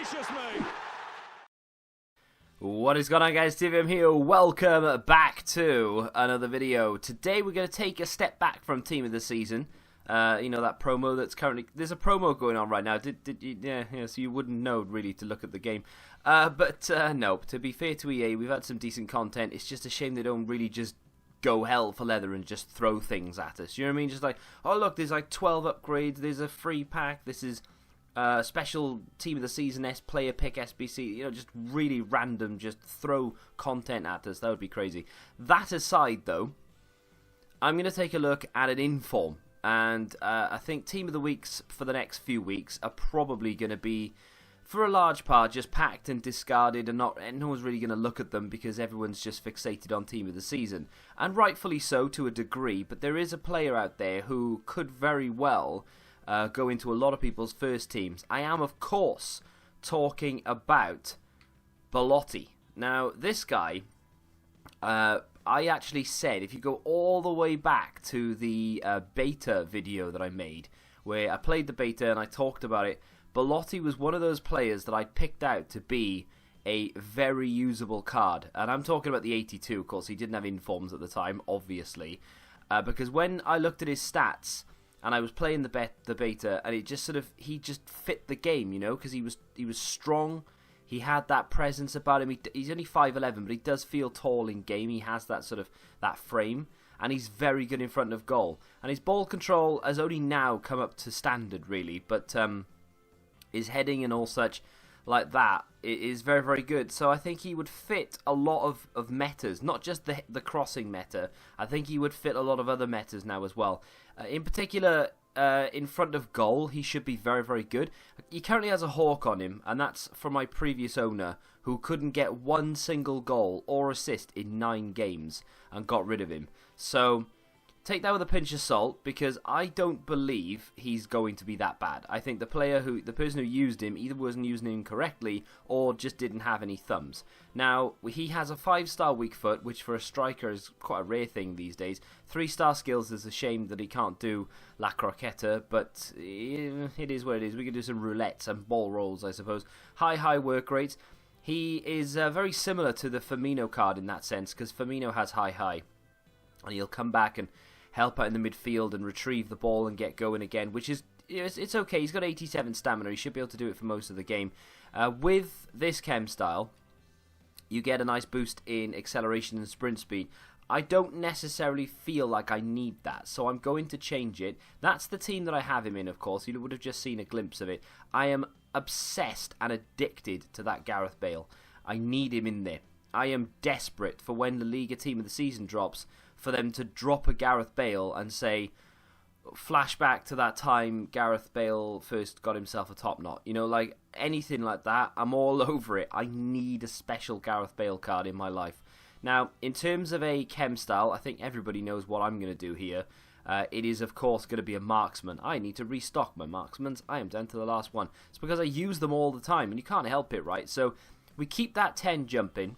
gracious me! What is going on, guys? Totw here. Welcome back to another video. Today we're going to take a step back from Team of the Season. You know, that promo that's currently... There's a promo going on right now. Yeah, so you wouldn't know, really, to look at the game. But no, to be fair to EA, we've had some decent content. It's just a shame they don't really just go hell for leather and just throw things at us. You know what I mean? Just like, oh, look, there's like 12 upgrades. There's a free pack. This is... special Team of the Season player pick SBC, you know, just really random, just throw content at us. That would be crazy. That aside, though, I'm going to take a look at an inform, and I think Team of the Weeks for the next few weeks are probably going to be, for a large part, just packed and discarded, and no one's really going to look at them because everyone's just fixated on Team of the Season, and rightfully so to a degree. But there is a player out there who could very well go into a lot of people's first teams. I am, of course, talking about Belotti. Now, this guy, I actually said, if you go all the way back to the beta video that I made, where I played the beta and I talked about it, Belotti was one of those players that I picked out to be a very usable card. And I'm talking about the 82, of course. He didn't have informs at the time, obviously. Because when I looked at his stats... and I was playing the beta, and it just he just fit the game, you know, because he was strong, he had that presence about him. He's only 5'11", but he does feel tall in game. He has that that frame, and he's very good in front of goal. And his ball control has only now come up to standard, really, but his heading and all such like that is very, very good. So I think he would fit a lot of metas, not just the crossing meta. I think he would fit a lot of other metas now as well. In particular, in front of goal, he should be very, very good. He currently has a hawk on him, and that's from my previous owner, who couldn't get one single goal or assist in 9 games and got rid of him. So take that with a pinch of salt, because I don't believe he's going to be that bad. I think the person who used him either wasn't using him correctly or just didn't have any thumbs. Now, he has a 5-star weak foot, which for a striker is quite a rare thing these days. 3-star skills is a shame that he can't do La Croqueta, but it is what it is. We can do some roulettes and ball rolls, I suppose. High work rates. He is very similar to the Firmino card in that sense, because Firmino has high. And he'll come back and help out in the midfield and retrieve the ball and get going again, which is, it's okay. He's got 87 stamina. He should be able to do it for most of the game. With this chem style, you get a nice boost in acceleration and sprint speed. I don't necessarily feel like I need that, so I'm going to change it. That's the team that I have him in, of course. You would have just seen a glimpse of it. I am obsessed and addicted to that Gareth Bale. I need him in there. I am desperate for when the Liga Team of the Season drops, for them to drop a Gareth Bale and say, flashback to that time Gareth Bale first got himself a top knot. You know, like anything like that, I'm all over it. I need a special Gareth Bale card in my life. Now, in terms of a chem style, I think everybody knows what I'm going to do here. It is, of course, going to be a marksman. I need to restock my marksmans. I am down to the last one. It's because I use them all the time, and you can't help it, right? So we keep that 10 jumping.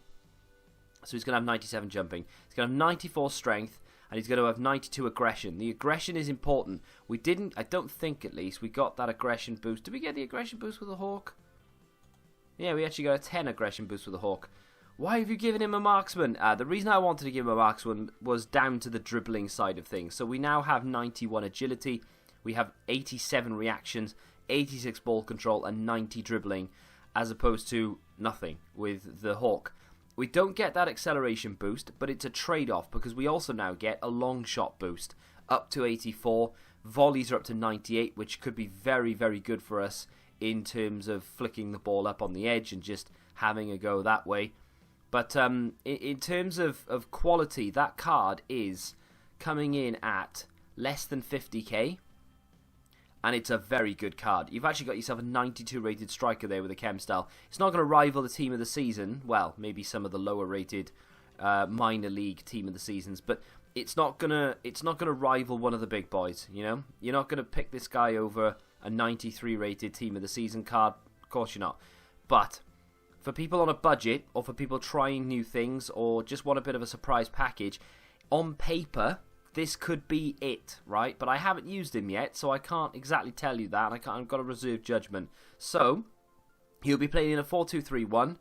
So he's going to have 97 jumping. He's going to have 94 strength, and he's going to have 92 aggression. The aggression is important. We didn't, I don't think at least, we got that aggression boost. Did we get the aggression boost with the hawk? Yeah, we actually got a 10 aggression boost with the hawk. Why have you given him a marksman? The reason I wanted to give him a marksman was down to the dribbling side of things. So we now have 91 agility. We have 87 reactions, 86 ball control, and 90 dribbling, as opposed to nothing with the hawk. We don't get that acceleration boost, but it's a trade-off because we also now get a long shot boost up to 84. Volleys are up to 98, which could be very, very good for us in terms of flicking the ball up on the edge and just having a go that way. But in terms of quality, that card is coming in at less than 50k. And it's a very good card. You've actually got yourself a 92 rated striker there with a chem style. It's not going to rival the team of the season. Well, maybe some of the lower rated minor league team of the seasons, but it's not gonna rival one of the big boys. You know, you're not gonna pick this guy over a 93 rated team of the season card. Of course you're not. But for people on a budget, or for people trying new things, or just want a bit of a surprise package, on paper, this could be it, right? But I haven't used him yet, so I can't exactly tell you that. I've got a reserved judgment. So, He'll be playing in a 4-2-3-1.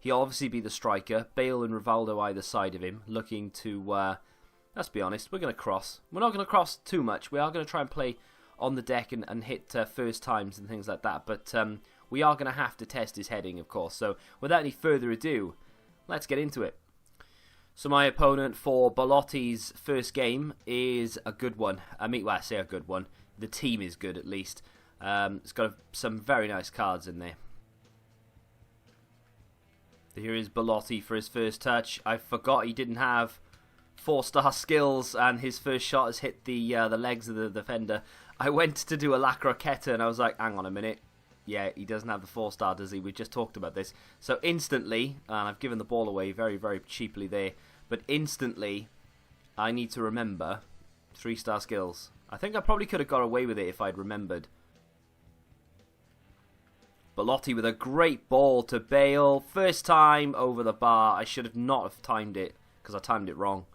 He'll obviously be the striker. Bale and Rivaldo either side of him, looking to, let's be honest, we're going to cross. We're not going to cross too much. We are going to try and play on the deck and hit first times and things like that. But we are going to have to test his heading, of course. So without any further ado, let's get into it. So my opponent for Belotti's first game is a good one. I mean, well, I say a good one. The team is good, at least. It's got some very nice cards in there. Here is Belotti for his first touch. I forgot he didn't have 4-star skills, and his first shot has hit the legs of the defender. I went to do a La Croqueta, and I was like, hang on a minute. Yeah, he doesn't have the 4-star, does he? We just talked about this. So instantly, and I've given the ball away very, very cheaply there, but instantly, I need to remember 3-star skills. I think I probably could have got away with it if I'd remembered. Belotti with a great ball to Bale. First time over the bar. I should have not have timed it, because I timed it wrong.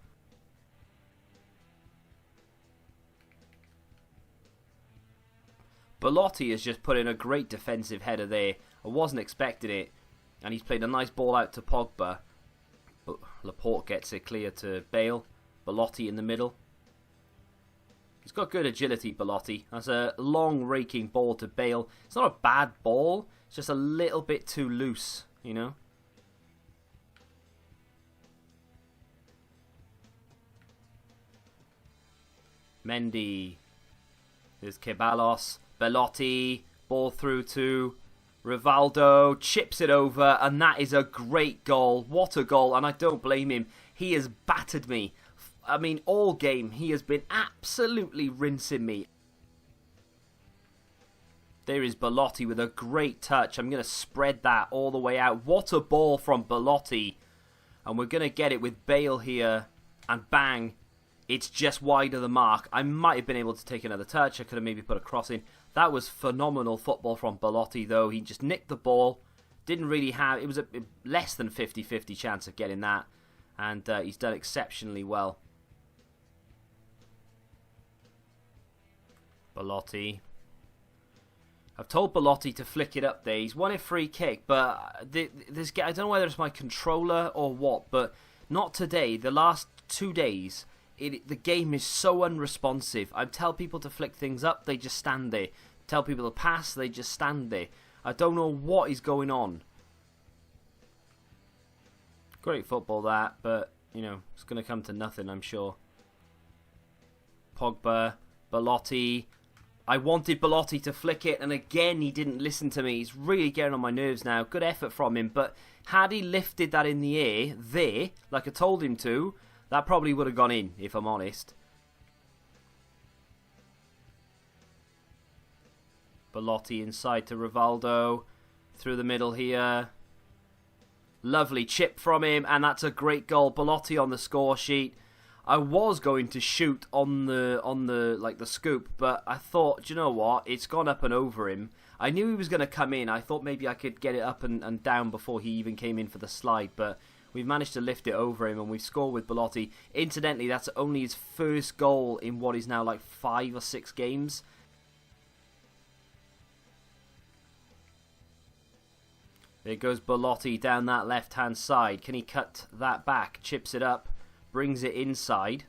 Belotti has just put in a great defensive header there. I wasn't expecting it. And he's played a nice ball out to Pogba. But Laporte gets it clear to Bale. Belotti in the middle. He's got good agility, Belotti. That's a long raking ball to Bale. It's not a bad ball. It's just a little bit too loose, you know. Mendy. There's Ceballos. Belotti. Ball through to Rivaldo. Chips it over. And that is a great goal. What a goal. And I don't blame him. He has battered me. I mean, all game, he has been absolutely rinsing me. There is Belotti with a great touch. I'm going to spread that all the way out. What a ball from Belotti. And we're going to get it with Bale here. And bang, it's just wide of the mark. I might have been able to take another touch. I could have maybe put a cross in. That was phenomenal football from Belotti, though. He just nicked the ball. Didn't really have... It was a less than 50-50 chance of getting that. And he's done exceptionally well. Belotti. I've told Belotti to flick it up there. He's won a free kick, but this I don't know whether it's my controller or what, but not today. The last 2 days, the game is so unresponsive. I tell people to flick things up, they just stand there. Tell people to pass, they just stand there. I don't know what is going on. Great football that, but, you know, it's going to come to nothing, I'm sure. Pogba, Belotti. I wanted Belotti to flick it, and again, he didn't listen to me. He's really getting on my nerves now. Good effort from him, but had he lifted that in the air, there, like I told him to, that probably would have gone in, if I'm honest. Belotti inside to Rivaldo. Through the middle here. Lovely chip from him, and that's a great goal. Belotti on the score sheet. I was going to shoot on the scoop, but I thought, do you know what? It's gone up and over him. I knew he was going to come in. I thought maybe I could get it up and down before he even came in for the slide, but we've managed to lift it over him, and we've scored with Belotti. Incidentally, that's only his first goal in what is now like 5 or 6 games. There goes Belotti down that left-hand side. Can he cut that back? Chips it up. Brings it inside.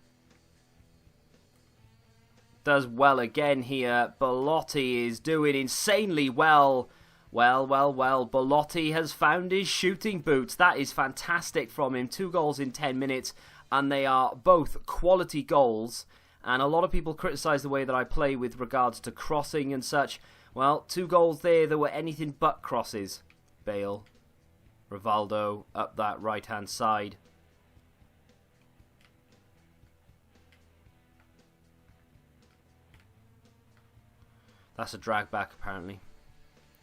Does well again here. Belotti is doing insanely well. Well. Belotti has found his shooting boots. That is fantastic from him. 2 goals in 10 minutes. And they are both quality goals. And a lot of people criticise the way that I play with regards to crossing and such. Well, 2 goals there that were anything but crosses. Bale. Rivaldo up that right-hand side. That's a drag back, apparently.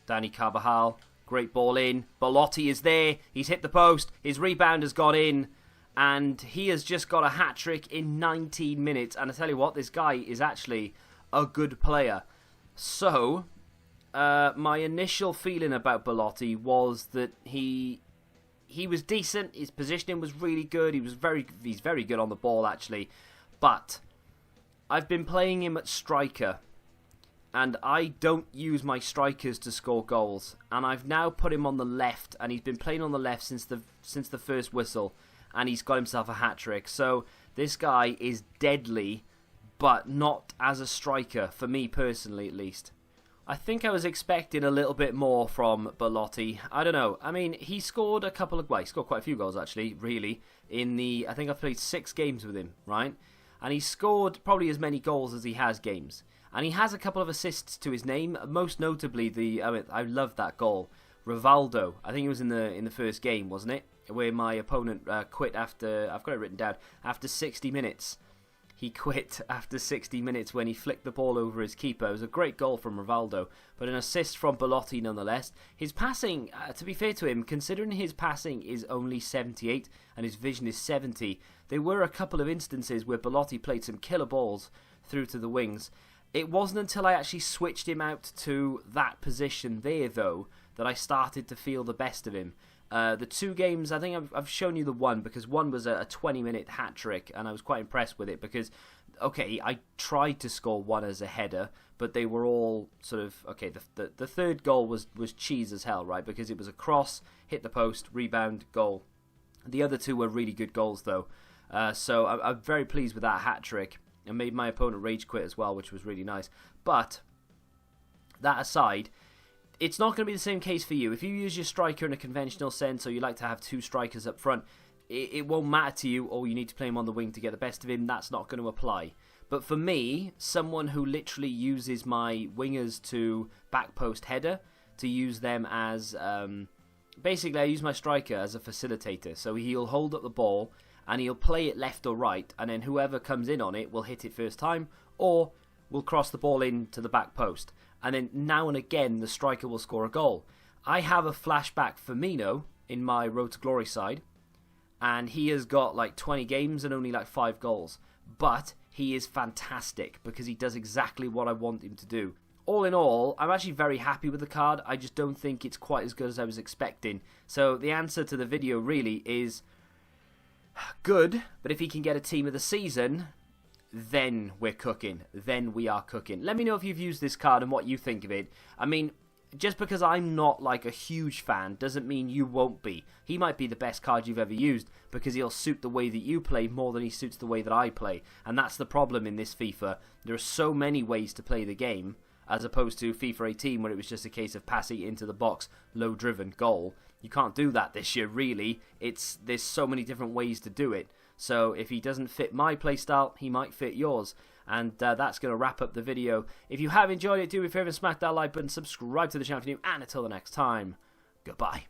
Danny Carvajal, great ball in. Belotti is there. He's hit the post. His rebound has gone in. And he has just got a hat-trick in 19 minutes. And I tell you what, this guy is actually a good player. So, my initial feeling about Belotti was that he was decent. His positioning was really good. He's very good on the ball, actually. But I've been playing him at striker. And I don't use my strikers to score goals. And I've now put him on the left, and he's been playing on the left since the first whistle, and he's got himself a hat-trick. So this guy is deadly, but not as a striker, for me personally at least. I think I was expecting a little bit more from Belotti. I don't know. I mean, he scored he scored quite a few goals actually, really. I think I've played 6 games with him, right? And he scored probably as many goals as he has games. And he has a couple of assists to his name, most notably I love that goal. Rivaldo, I think it was in the first game, wasn't it? Where my opponent quit after, I've got it written down, after 60 minutes. He quit after 60 minutes when he flicked the ball over his keeper. It was a great goal from Rivaldo, but an assist from Belotti nonetheless. His passing, to be fair to him, considering his passing is only 78 and his vision is 70, there were a couple of instances where Belotti played some killer balls through to the wings. It wasn't until I actually switched him out to that position there, though, that I started to feel the best of him. The 2 games, I think I've shown you the one, because one was a 20-minute hat-trick, and I was quite impressed with it, because, okay, I tried to score one as a header, but they were all sort of, okay, the third goal was cheese as hell, right, because it was a cross, hit the post, rebound, goal. The other 2 were really good goals, though, so I'm very pleased with that hat-trick. And made my opponent rage quit as well, which was really nice. But, that aside, it's not going to be the same case for you. If you use your striker in a conventional sense, or you like to have 2 strikers up front, it won't matter to you, or you need to play him on the wing to get the best of him. That's not going to apply. But for me, someone who literally uses my wingers to back post header, to use them as... basically, I use my striker as a facilitator. So he'll hold up the ball, and he'll play it left or right, and then whoever comes in on it will hit it first time, or will cross the ball into the back post. And then now and again, the striker will score a goal. I have a flashback Firmino in my Road to Glory side, and he has got like 20 games and only like 5 goals. But he is fantastic, because he does exactly what I want him to do. All in all, I'm actually very happy with the card. I just don't think it's quite as good as I was expecting. So the answer to the video really is... good, but if he can get a team of the season, then we're cooking. Then we are cooking. Let me know if you've used this card and what you think of it. I mean, just because I'm not like a huge fan doesn't mean you won't be. He might be the best card you've ever used because he'll suit the way that you play more than he suits the way that I play. And that's the problem in this FIFA. There are so many ways to play the game, as opposed to FIFA 18 where it was just a case of passing it into the box, low-driven goal. You can't do that this year, really. There's so many different ways to do it. So if he doesn't fit my playstyle, he might fit yours. And that's going to wrap up the video. If you have enjoyed it, do me a favour and smack that like button, subscribe to the channel if you're new, and until the next time, goodbye.